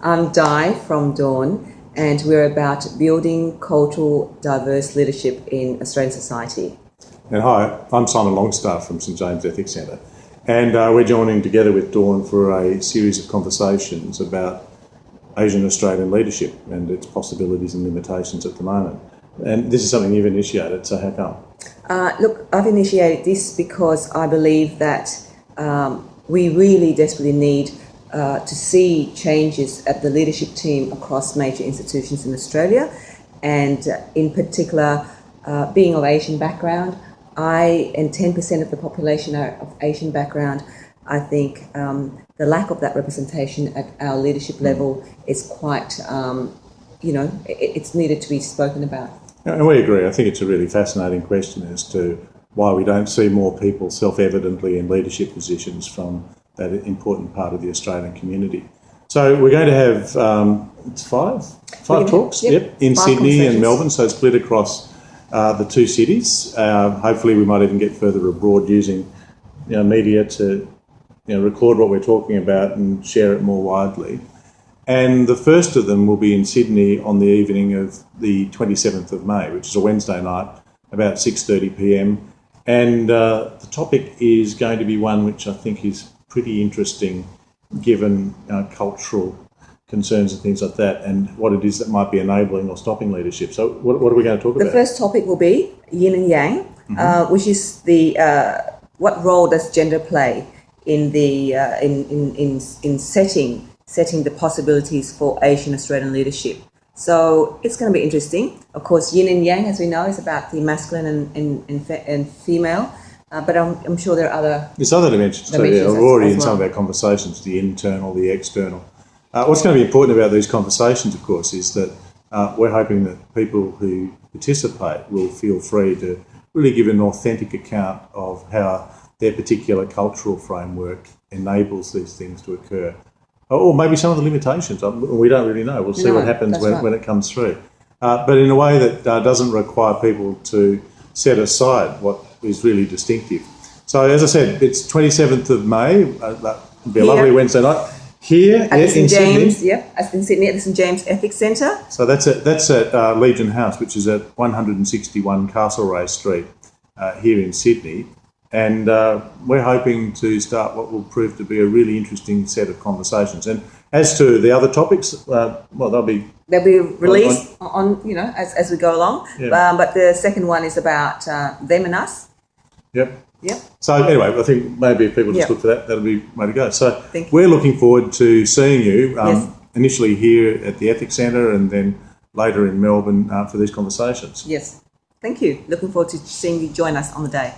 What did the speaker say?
I'm Di from Dawn, and we're about building cultural, diverse leadership in Australian society. And hi, I'm Simon Longstaff from St James Ethics Centre, and we're joining together with Dawn for a series of conversations about Asian Australian leadership and its possibilities and limitations at the moment. And this is something you've initiated, so how come? Look, I've initiated this because I believe that we really desperately need to see changes at the leadership team across major institutions in Australia, and in particular, being of Asian background, and 10% of the population are of Asian background. I think the lack of that representation at our leadership level is quite, it's needed to be spoken about. And we agree. I think it's a really fascinating question as to why we don't see more people self-evidently in leadership positions from that important part of the Australian community. So we're going to have it's five talks, in Sydney and Melbourne, so split across the two cities. Hopefully we might even get further abroad using media to record what we're talking about and share it more widely. And the first of them will be in Sydney on the evening of the 27th of May, which is a Wednesday night, about 6:30 p.m. And the topic is going to be one which I think is pretty interesting given cultural concerns and things like that, and what it is that might be enabling or stopping leadership. So what are we going to talk about? The first topic will be yin and yang, which is the what role does gender play in the in setting the possibilities for Asian Australian leadership. So it's going to be interesting. Of course, yin and yang, as we know, is about the masculine and female, but I'm sure there are other... There's other dimensions too, yeah. We're already in some of our conversations, the internal, the external. What's going to be important about these conversations, of course, is that we're hoping that people who participate will feel free to really give an authentic account of how their particular cultural framework enables these things to occur. Or maybe some of the limitations. We don't really know. We'll see what happens when it comes through. But in a way that doesn't require people to set aside what is really distinctive. So as I said, it's 27th of May. That'll be a lovely Wednesday night. Here at in James, Sydney. In Sydney at the St James Ethics Centre. So that's at Legion House, which is at 161 Castlereagh Street here in Sydney. And we're hoping to start what will prove to be a really interesting set of conversations. And as to the other topics, they'll be released on as we go along. Yeah. But the second one is about them and us. Yep. Yep. So anyway, I think maybe if people just look for that, that'll be the way to go. So we're looking forward to seeing you initially here at the Ethics Centre and then later in Melbourne for these conversations. Yes. Thank you. Looking forward to seeing you join us on the day.